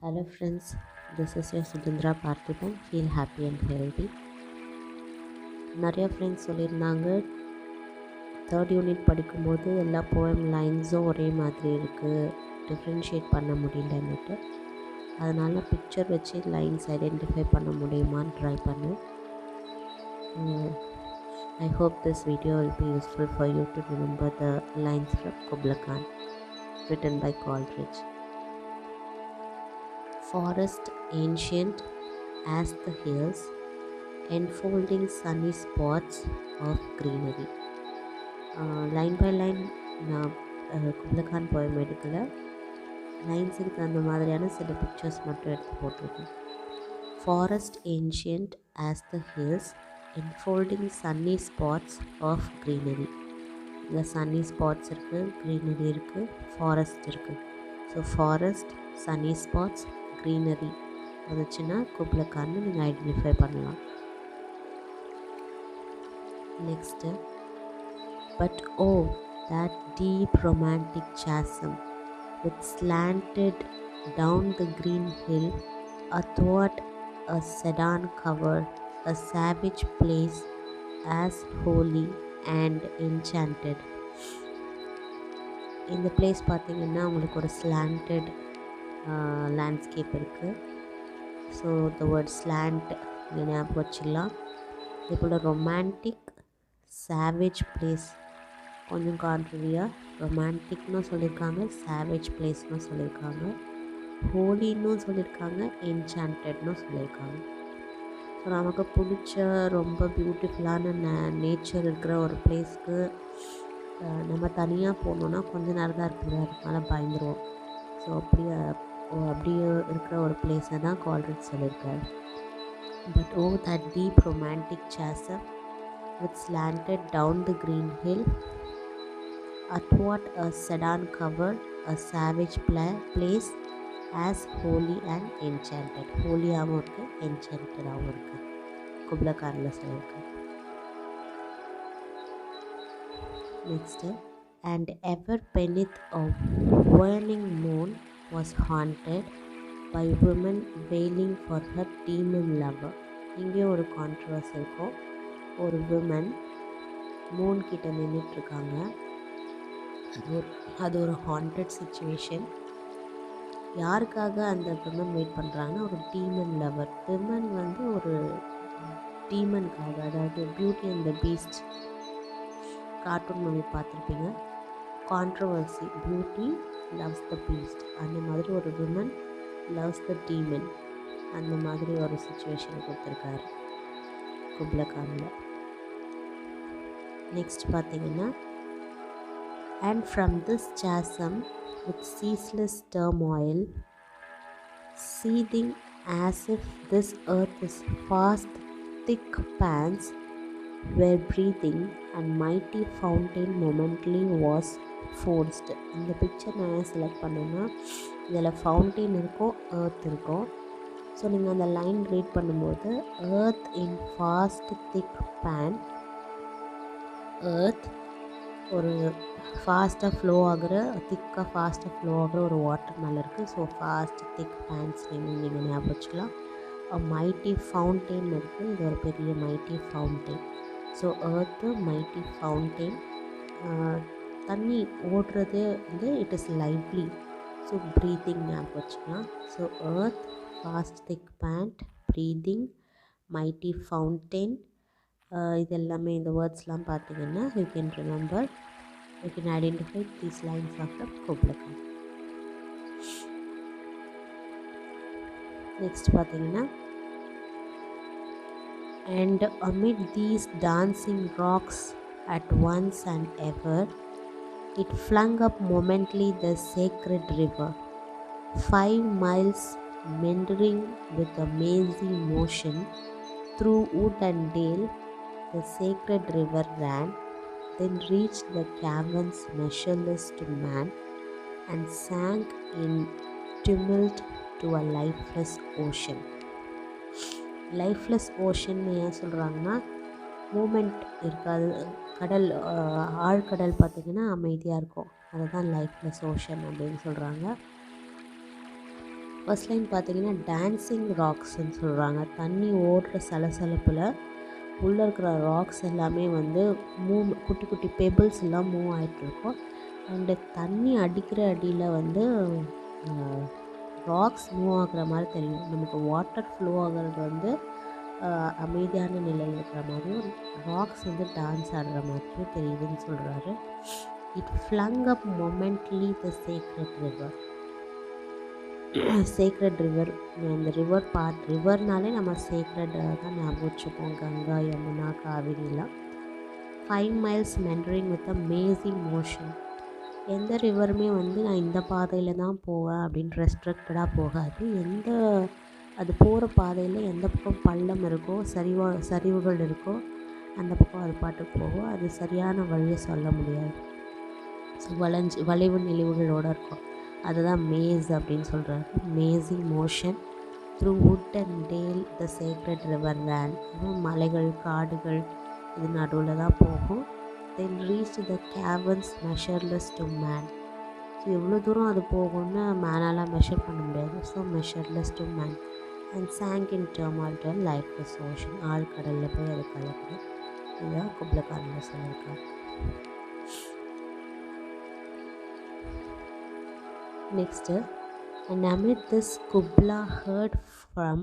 Hello friends, this is your Sudindra Parthiban. Feel happy and healthy. நிறைய friends சொல்லியிருந்தாங்க third unit படிக்கும்போது எல்லா poem லைன்ஸும் ஒரே மாதிரி இருக்குது, டிஃப்ரென்ஷியேட் பண்ண முடியலன்னுட்டு. அதனால் பிக்சர் வச்சு லைன்ஸ் ஐடென்டிஃபை பண்ண முடியுமான்னு ட்ரை பண்ணேன். I hope this video will be useful for you to remember the lines from Kubla Khan, written by Coleridge. Forest ancient as the hills, enfolding sunny spots of greenery. Line by line நான் Kubla Khan poem எடுக்கல, லைன்ஸுக்கு தகுந்த மாதிரியான சில pictures மட்டும் எடுத்து போட்டிருக்கேன். Forest ancient as the hills, enfolding sunny spots of greenery. இங்கே sunny spots இருக்குது, க்ரீனரி இருக்குது, ஃபாரஸ்ட் இருக்குது. So forest, sunny spots, greenery வந்துச்சுன்னா குப்லகான்னு நீங்கள் ஐடென்டிஃபை பண்ணலாம். Next, but oh, that deep romantic chasm which slanted down the green hill athwart a sedan covered a savage place as holy and enchanted. இந்த place பார்த்திங்கன்னா உங்களுக்கு ஒரு slanted landscape இருக்குது. So the word slant இங்கே ஞாபகம் வச்சிடலாம். இதே போல் romantic, savage place, கொஞ்சம் கான்ட்ரரியாக ரொமான்டிக்னு சொல்லியிருக்காங்க, சாவேஜ் பிளேஸ்னு சொல்லியிருக்காங்க, ஹோலின்னு சொல்லியிருக்காங்க, என்சாண்டட்னு சொல்லியிருக்காங்க. ஸோ நமக்கு பிடிச்ச ரொம்ப பியூட்டிஃபுல்லான நேச்சர் இருக்கிற ஒரு பிளேஸ்க்கு நம்ம தனியாக போனோன்னா கொஞ்ச நேரம் தான் இருக்க முடியாது, அதுக்கு மேலே பயந்துருவோம். ஸோ அப்படியே இருக்கிற ஒரு பிளேஸை தான் கால்ரிட்ஜ் சொல்லியிருக்காரு. But oh that deep romantic chasm which slanted down the green hill athwart a sedan covered a savage place as holy and enchanted. ஹோலியாகவும் இருக்குது, என்சாண்டடாகவும் இருக்குது. குப்லகானில் சொல்லியிருக்காரு. Next, and ever beneath a waning moon was haunted by women wailing for her demon lover. இங்கேயும் ஒரு controversy இருக்கும். ஒரு women Moon கிட்ட நின்றுட்டுருக்காங்க, அது ஒரு ஹாண்டட் சிச்சுவேஷன். யாருக்காக அந்த விமன் வெயிட் பண்ணுறாங்கன்னா ஒரு டீமன் லவர். விமன் வந்து ஒரு டீமனுக்காக, அதாவது beauty and the beast cartoon movie பார்த்துருப்பீங்க. Controversy, beauty loves the beast, அந்த மாதிரி ஒரு விமன் லவ்ஸ் த டீமன், அந்த மாதிரி ஒரு சிச்சுவேஷன் கொடுத்துருக்காரு குப்லகானில். நெக்ஸ்ட் பார்த்தீங்கன்னா, and from this chasm with ceaseless turmoil seething as if this earth is fast thick pans were breathing and mighty fountain momently was forced. இந்த picture நான் ஏன் செலக்ட் பண்ணேன்னா, இதில் ஃபவுண்டெயின் இருக்கும், எர்த் இருக்கும். ஸோ நீங்கள் அந்த லைன் ரீட் பண்ணும்போது earth in fast thick pants, earth ஒரு ஃபாஸ்ட்டாக ஃப்ளோ ஆகிற, திக்காக ஃபாஸ்ட்டாக ஃப்ளோ ஆகிற ஒரு வாட்டர் மேலே இருக்குது. ஸோ ஃபாஸ்ட் திக் பேன்ஸ் நீங்கள் ஞாபகம் வச்சுக்கலாம். மைட்டி ஃபவுண்டெயின் இருக்குது, இது ஒரு பெரிய mighty fountain. So earth mighty fountain, தண்ணி ஓடுறது வந்து it is lively. So breathing ஞாபகம் வச்சுக்கலாம். So earth, fast thick pants, breathing, mighty fountain, இது எல்லாமே இந்த வேர்ட்ஸ்லாம் பார்த்தீங்கன்னா you can remember, you can identify these lines of the Kubla Khan. Next பார்த்தீங்கன்னா, and amid these dancing rocks at once and ever it flung up momently the sacred river, 5 miles meandering with a mazy motion through wood and dale. The sacred river ran, then reached the caverns measureless to man, and sank in tumult to a lifeless ocean. Lifeless ocean ஏன் சொல்கிறாங்கன்னா, moment இருக்காது. கடல், ஆழ்கடல் பார்த்திங்கன்னா அமைதியாக இருக்கும், அதுதான் lifeless ocean அப்படின்னு சொல்கிறாங்க. ஃபர்ஸ்ட் லைன் பார்த்தீங்கன்னா டான்சிங் ராக்ஸ்ன்னு சொல்கிறாங்க. தண்ணி ஓடுற சலசலப்பில் உள்ளே இருக்கிற ராக்ஸ் எல்லாமே வந்து குட்டி குட்டி பெபிள்ஸ் எல்லாம் மூவ் ஆகிட்டுருக்கோம். அண்டு தண்ணி அடிக்கிற அடியில் வந்து ராக்ஸ் மூவ் ஆகுற மாதிரி தெரியும். நமக்கு வாட்டர் ஃப்ளோ ஆகிறது வந்து அமைதியான நிலையில் இருக்கிற மாதிரியும், ராக்ஸ் வந்து டான்ஸ் ஆடுற மாதிரியும் தெரியுதுன்னு சொல்கிறாரு. It flung up momently the sacred river. Sacred river, இந்த ரிவர்னாலே நம்ம சேக்ரெட் தான் ஞாபகம் வச்சுப்போம். கங்கா, யமுனா, காவிரிலாம். 5 miles meandering with amazing motion. எந்த ரிவருமே வந்து நான் இந்த பாதையில் தான் போவேன் அப்படின்னு ரெஸ்ட்ரிக்டடாக போகாது. அது போகிற பாதையில் எந்த பக்கம் பள்ளம் இருக்கோ, சரிவுகள் இருக்கோ, அந்த பக்கம் அது பாட்டுக்கு போகும். அது சரியான வழியை சொல்ல முடியாது. ஸோ வளைவு நெளிவுகளோடு இருக்கும். அதுதான் மேஸ் அப்படின்னு சொல்கிறாரு. Mazing motion through wood and dale the sacred river ran. மலைகள், காடுகள் இது நடுவில் தான் போகும். Then reach the caverns measureless to man. So எவ்வளோ தூரம் அது போகும்னு மேனால் மெஷர் பண்ண முடியாது. So measureless to man. And sank in tumult and lifeless ocean. ஆழ்கடலில் போய் அது கலக்குது. இதுதான் குப்லகானில் சொல்லியிருக்காரு. Next, and amid this Kubla heard from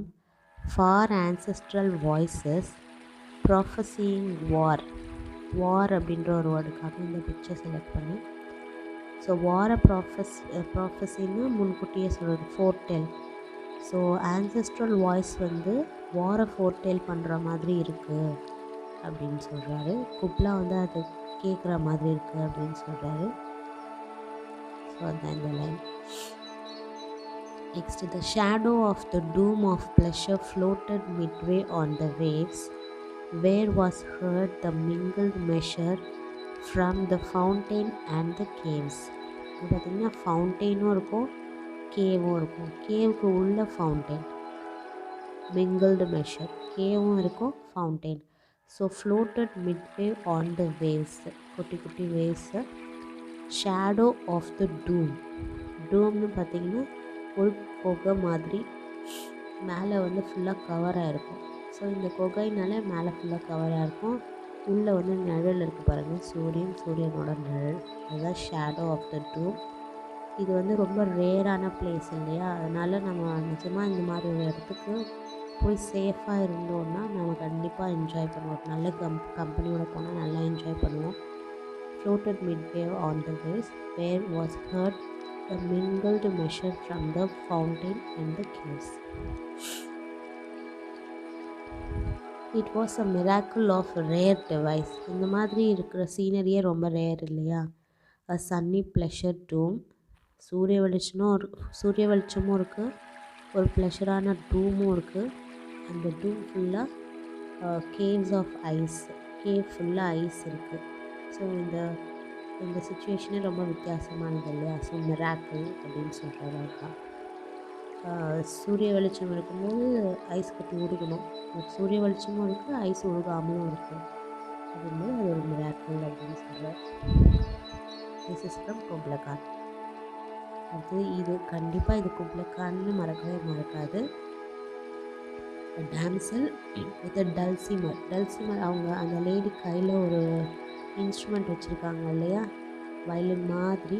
far ancestral voices prophesying war. War அப்படின்ற ஒரு வேர்டுக்காக இந்த பிக்சர் செலக்ட் பண்ணி, ஸோ வாரை ப்ராஃபஸின்னு முன்கூட்டியே சொல்கிறது, ஃபோர்டெல். ஸோ ஆன்செஸ்ட்ரல் வாய்ஸ் வந்து வாரை ஃபோர்டெல் பண்ணுற மாதிரி இருக்குது அப்படின்னு சொல்கிறாரு. குப்லா வந்து அது கேட்குற மாதிரி இருக்குது அப்படின்னு சொல்கிறாரு. ஸோ அதுதான் இந்த line. Next, the shadow of the doom of pleasure floated midway on the waves, where was heard the mingled measure from the fountain and the caves. இது பார்த்திங்கன்னா ஃபவுண்டெயினும் இருக்கும், கேவும் இருக்கும். கேவுக்கு உள்ள ஃபவுண்டெயின், mingled measure. கேவும் இருக்கும், fountain. So floated midway on the waves, குட்டி குட்டி waves. Shadow of the டூம். டூம்னு பார்த்திங்கன்னா ஒரு குகை மாதிரி மேலே வந்து ஃபுல்லாக கவராக இருக்கும். ஸோ இந்த குகைனால மேலே ஃபுல்லாக கவராக இருக்கும். உள்ளே வந்து நிழல் இருக்குது பாருங்கள், சூரியனோட நிழல். அதுதான் ஷேடோ ஆஃப் த டூம். இது வந்து ரொம்ப ரேரான பிளேஸ் இல்லையா, அதனால் நம்ம நிஜமாக இந்த மாதிரி ஒரு இடத்துக்கு போய் சேஃபாக இருந்தோன்னா நம்ம கண்டிப்பாக என்ஜாய் பண்ணுவோம். நல்ல கம்பெனியோட போனால் நல்லா என்ஜாய் பண்ணுவோம். Floated midway on the waves, where was heard the mingled measure from the fountain and the caves. It was a miracle of rare device. இந்த மாதிரி இருக்கிற சீனரியே ரொம்ப ரேர் இல்லையா. A sunny pleasure dome. சூரிய வெளிச்சமும் இருக்குது, ஒரு ப்ளஷரான டூமும் இருக்குது. அந்த டூம் ஃபுல்லாக கேவ்ஸ் ஆஃப் ஐஸ், கேவ் ஃபுல்லாக ஐஸ் இருக்குது. ஸோ இந்த சுச்சுவேஷனே ரொம்ப வித்தியாசமானது இல்லையா. ஸோ மிராக்கிள் அப்படின்னு சொல்கிறாரு. சூரிய வெளிச்சம் இருக்கும்போது ஐஸ் கட்டி உருகணும், சூரிய வெளிச்சமும் இருக்குது, ஐஸ் உருகாமலும் இருக்குது. அதுமாதிரி அது ஒரு மிராக்கிள் அப்படின்னு சொல்கிறார். This is from Kubla Khan. இது கண்டிப்பாக இது குப்லகான்னு மறக்கவே மறக்காது. Damsel with dulcimer. அவங்க அந்த லேடி கையில் ஒரு இன்ஸ்ட்ருமெண்ட் வச்சுருக்காங்க இல்லையா, வயலின் மாதிரி,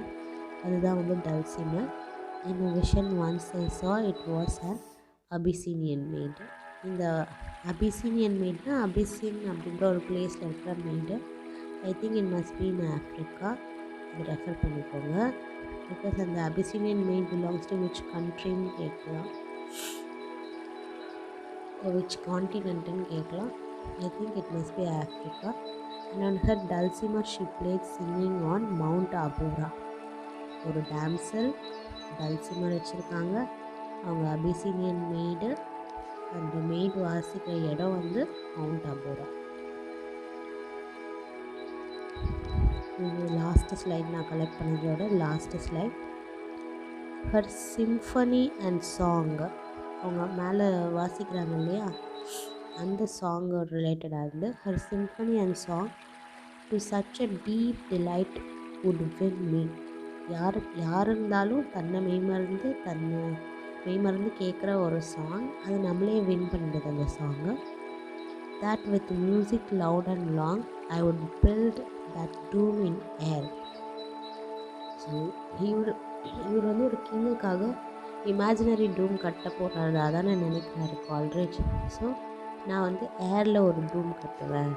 அதுதான் வந்து dulcimer. In vision once I saw it was an Abyssinian maid. இந்த அபிசீனியன் மேட்னா அபிசின் அப்படின்ற ஒரு பிளேஸில் இருக்கிற maid. I think it must be in Africa. இது ரெஃபர் பண்ணிக்கோங்க. பிகாஸ் அந்த Abyssinian maid belongs to which கண்ட்ரின்னு கேட்கலாம், விச் கான்டினென்ட்டுன்னு கேட்கலாம். I think it must be Africa. And on her dulcimer she played singing on Mount Abura. ஒரு damsel dulcimer வச்சுருக்காங்க, அவங்க Abyssinian maid. அந்த மெய்டு வாசிக்கிற இடம் வந்து மவுண்ட் அபூரா. இது லாஸ்ட்டு ஸ்லைட், நான் கலெக்ட் பண்ணதோட last slide. Her symphony and song, அவங்க மேலே வாசிக்கிறாங்க இல்லையா, அந்த சாங் ரிலேட்டடாக இருந்து. Her symphony and song to such a deep delight would win me. யார் இருந்தாலும் தன்னை மெய்மறந்து தன்னை மெய்மறந்து கேட்குற ஒரு சாங். அது நம்மளே வின் பண்ணிடுது அந்த song. That with music loud and long, I would build that doom in air. So இவர் வந்து ஒரு கிங்குக்காக இமேஜினரி டூம் கட்ட போகிறாரு அதானே நினைக்கிறாரு கால்ட்ரிட்ஜ். ஸோ நான் வந்து ஏரில் ஒரு டூம் கட்டுவேன்.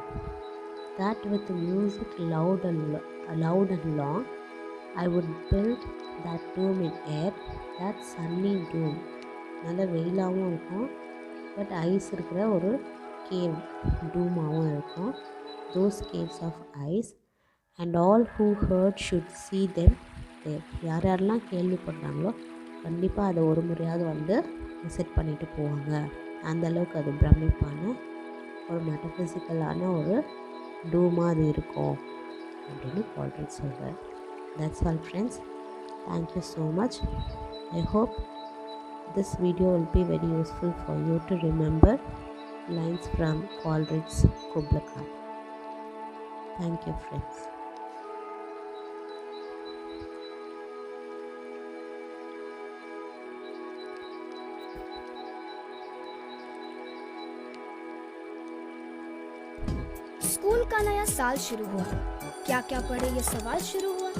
That with music loud and long, I would build that doom in air. That sunny doom. நல்ல வெயிலாகவும் இருக்கும், பட் ஐஸ் இருக்கிற ஒரு கேவ் டூமாகவும் இருக்கும். Those caves of ice, and all who heard should see them there. யார் யாரெல்லாம் கேள்விப்படுறாங்களோ கண்டிப்பாக அதை ஒரு முறையாவது வந்து விசிட் பண்ணிட்டு போவாங்க. அந்தளவுக்கு அது பிரமிப்பான ஒரு மெட்டஃபிசிக்கலான ஒரு டூமாக அது இருக்கும் அப்படின்னு கால்ட்ரிட்ஜ் சொல்கிறார். That's all friends. Thank you so much. I hope this video will be very useful for you to remember lines from Coleridge's Kubla Khan. Thank you friends. School का नया साल शुरू हुआ, क्या क्या पढ़े ये सवाल शुरू हुआ।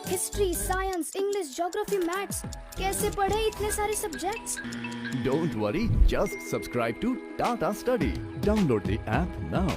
History, science, English, geography, maths, कैसे पढ़े इतने सारे subjects. Don't worry, just subscribe to Tata Study. Download the app now.